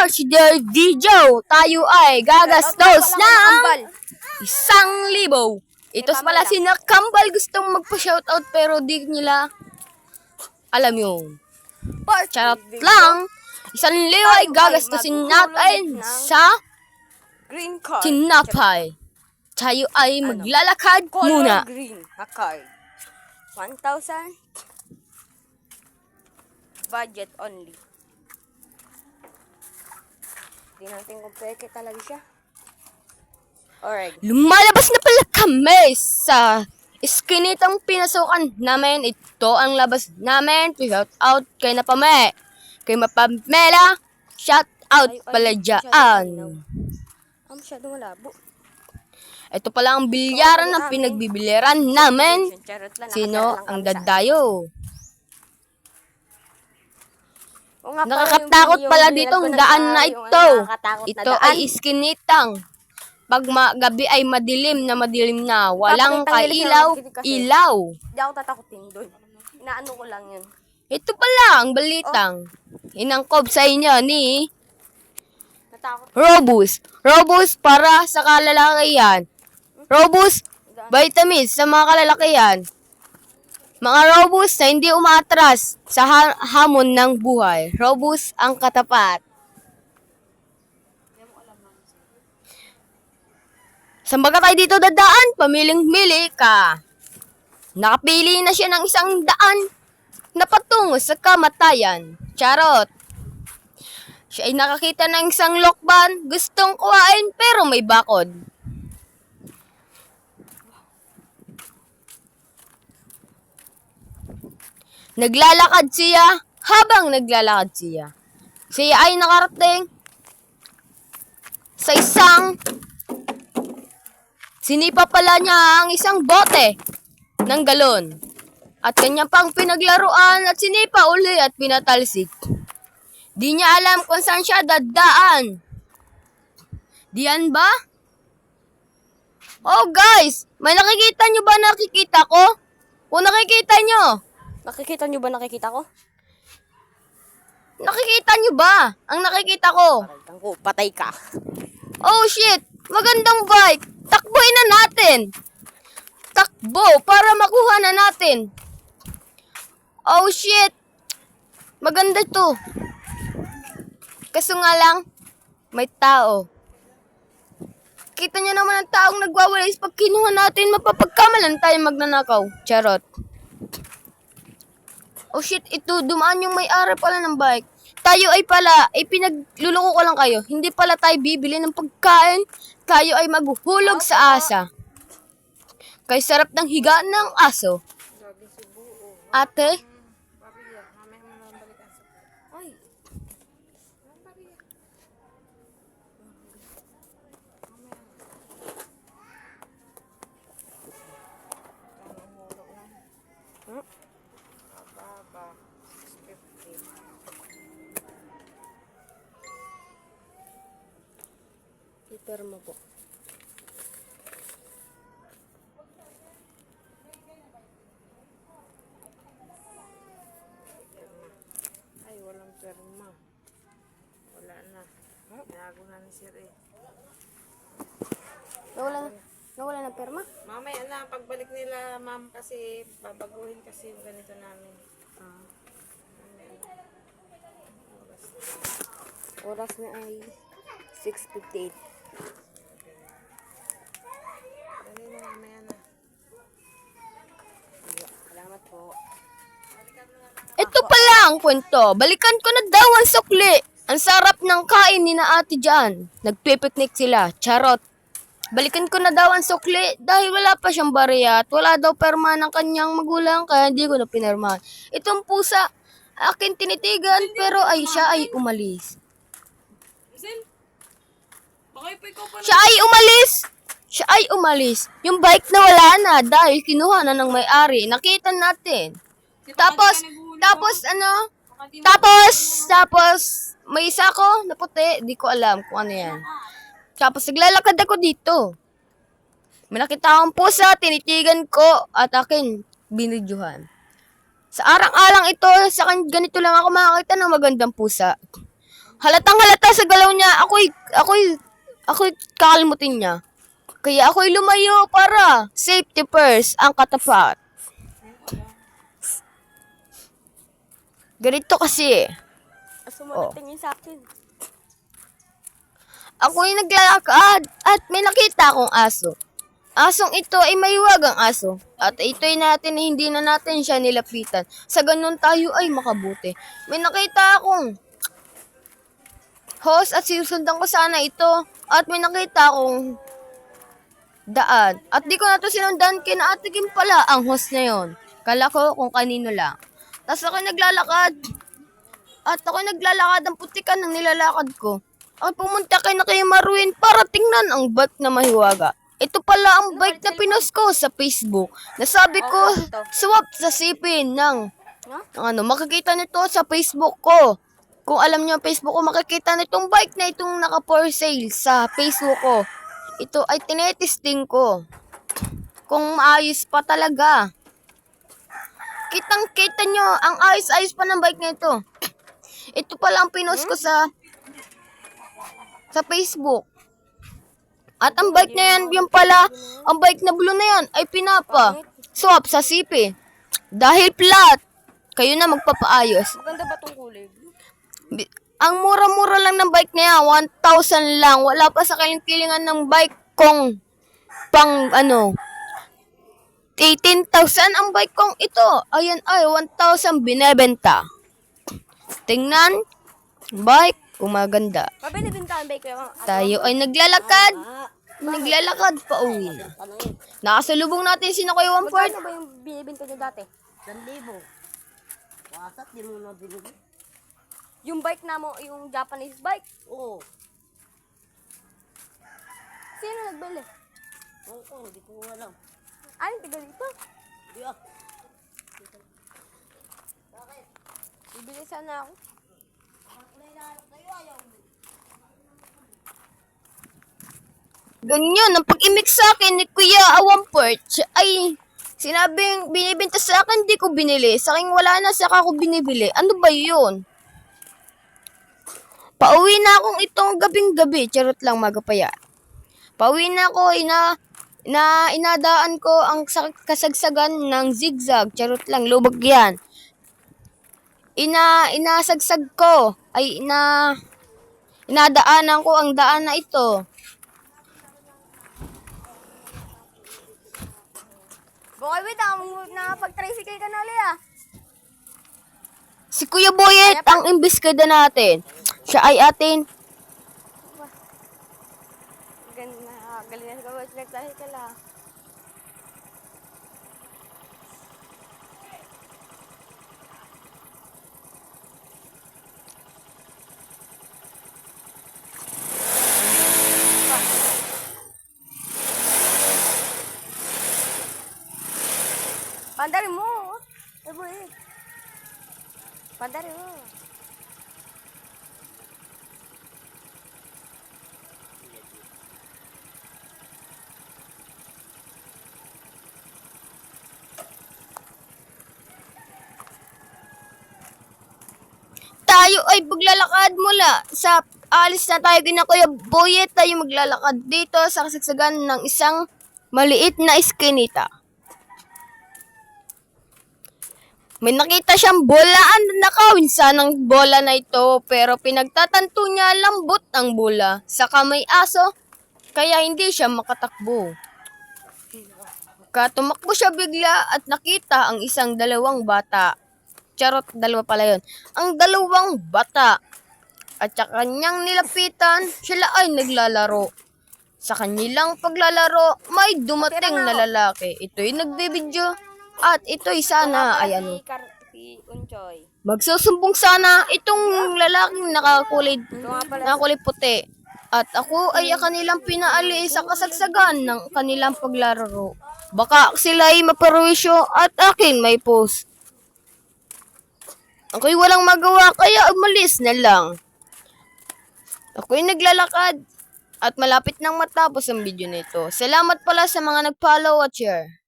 for today's video. Tayo ay gagastos ng 1,000. Ito pala si Nakambal gustong magpa-shoutout pero di nila alam yun. Charot lang. 1,000 ay gagastusin natin sa green card. tinapay. Tayo ay maglalakad muna. Green na card. 1,000. Budget only. Hindi natin kung peke talaga siya. Alright. Lumalabas na pala kami sa iskinitang pinasukan namin. Ito ang labas namin. Shout out kay Napame. Kay Mapamela. Shout out pala dyan. Masyado malabo. Ito pala ang bilyaran na pinagbibiliran namin. Sino ang dadayo? Nakakatakot pala ditong daan na ito. Ito ay iskinitang. Pag gabi ay madilim na. Walang kailaw. Hindi ako tatakotin doon. Inaano ko lang yun. Ito pala ang balitang. Inangkob sa inyo ni Natakot. Robust para sa kalalakihan. Robust vitamins sa mga kalalakihan. Mga robust na hindi umaatras sa hamon ng buhay. Robust ang katapat. Saan ba ka tayo dito dadaan? Pamiling-mili ka. Nakapili na siya ng 100 na patungo sa kamatayan. Charot. Siya ay nakakita ng isang lokban. Gustong kuhain pero may bakod. Naglalakad siya. Habang naglalakad siya, siya ay nakarating sa isang sinipa pala niya ang isang bote ng galon. At kanya pang pinaglaruan at sinipa uli at pinatalsik. Di niya alam kung saan siya dadaan. Diyan ba? Oh guys, may nakikita nyo ba nakikita ko? Kung nakikita nyo, Nakikita nyo ba nakikita ko? nakikita nyo ba ang nakikita ko? Patay ka. Oh shit! Magandang bike! Takboy na natin! Takbo para makuha na natin! Oh shit! Maganda to. Kaso nga lang, may tao. Kita nyo naman ang taong nagwawalis. Pag kinuha natin, mapapagkamalan tayo magnanakaw. Charot. Oh shit, ito, dumaan yung may-ari pala ng bike. Tayo ay pala, pinagluloko ko lang kayo. Hindi pala tayo bibili ng pagkain. Tayo ay maghuhulog sa asa. Kay sarap ng higa ng aso. Ate? Iperma po. Ay, walang perma. Wala na. Nago na ni Sir eh. Nawala na perma? Mamaya na, pagbalik nila, ma'am, kasi babaguhin kasi yung ganito namin. Oras na ay 6:58. Dali na, mamaya na. Salamat po. Ito pala ang kwento. Balikan ko na daw ang sukli. Ang sarap ng kain ni na ate dyan. Nagpipiknik sila. Charot. Balikan ko na daw ang sukli dahil wala pa siyang bariya at wala daw perma ng kanyang magulang kaya hindi ko na pinirmahan. Itong pusa, akin tinitigan pero siya ay umalis. Siya ay umalis. Yung bike na wala na dahil kinuha na ng may-ari. Nakita natin. Tapos may isa ko na puti. Di ko alam kung ano yan. Tapos naglalakad ako dito. May nakita akong pusa, tinitigan ko at akin binidyohan. Sa arang-alang ito, ganito lang ako makakita ng magandang pusa. Halatang halata sa galaw niya, ako'y kakalimutin niya. Kaya ako'y lumayo para safety first ang katapat. Ganito kasi. Aso mo natingin sa akin. Ako'y naglalakad at may nakita akong aso. Asong ito ay mahiwagang aso. At ito'y hindi na natin siya nilapitan. Sa ganun tayo ay makabuti. May nakita akong host at sinusundan ko sana ito. At may nakita akong daan. At di ko na ito sinundan, kinaatikin pala ang host na yon. Kala ko kung kanino lang. Tapos ako'y naglalakad. At ako'y naglalakad ang putikan ng nilalakad ko. At pumunta kay na kay Marwin para tingnan ang bike na mahiwaga. Ito pala ang bike na pinost ko sa Facebook. Nasabi ko, swap sa sipin ng makikita nito sa Facebook ko. Kung alam niyo ang Facebook ko, makikita nitong bike na itong naka for sale sa Facebook ko. Ito ay tinetesting ko. Kung maayos pa talaga. Kitang-kita nyo, ang ayos-ayos pa ng bike na ito. Ito pala ang pinost ko sa Facebook. At ang bike na yan, yung pala, ang bike na blue na yan, ay swap sa sipi. Dahil flat, kayo na magpapaayos. Maganda ba tong kulay? Ang mura-mura lang ng bike na yan, 1,000 lang. Wala pa sa kiling-kilingan ng bike kong 18,000 ang bike kong ito. Ayan ay, 1,000 binebenta. Tingnan, bike, kumaganda. Mabinibinta ang bike ko. Tayo ay naglalakad. Naglalakad pa uwi na. Nakasalubong natin si Nakoy Wamport. Ano ba yung binibinta niyo dati? 1,000. Wasat, di mo na binili. Yung bike na mo, yung Japanese bike. Oo. Sino nagbili? Oo, hindi ko alam. Ay, tiga dito. Di ah. Bibili sana ako. Ganyan, ang pag-imik sa akin ni Kuya Wamport ay sinabing binibenta sa akin, di ko binili. Sa akin wala na, saka ko binibili. Ano ba yun? Pauwi na akong itong gabing-gabi. Charot lang, magapaya. Pauwi na ako, inadaan ko ang kasagsagan ng zigzag. Charot lang, lubog yan. Inasagsag ko, inadaanan ko ang daan na ito. Bukay, wait, nakapag-tricycle ka na ulit ah. Si Kuya Boyet ang imbeskada natin. Siya ay atin. Galing na sa gawin, nag-tricycle ah. Pandari mo. Wait. Pandari mo. Tayo ay paglalakad mula sa alis na tayo kina Kuya Boyet, tayo maglalakad dito sa kasagsagan ng isang maliit na iskinita. May nakita siyang bola, nakawinsa ng bola na ito, pero pinagtatanto niya lambot ang bola. Saka may aso, kaya hindi siya makatakbo. Tumakbo siya bigla at nakita ang dalawang bata. Charot, dalawa pala yun. Ang dalawang bata. At sa kanyang nilapitan, sila ay naglalaro. Sa kanilang paglalaro, may dumating na lalaki. Ito'y nagbibidyo. At ito'y sana ay Si Unchoy. magsusumbong sana itong lalaking nakakulay puti. At ako ay kanilang pinaalis sa kasagsagan ng kanilang paglalaro. Baka sila ay maparwisyo at akin may post. Ako'y walang magawa kaya umalis na lang. Ako'y naglalakad at malapit nang matapos ang video nito. Salamat pala sa mga nag-follow at share.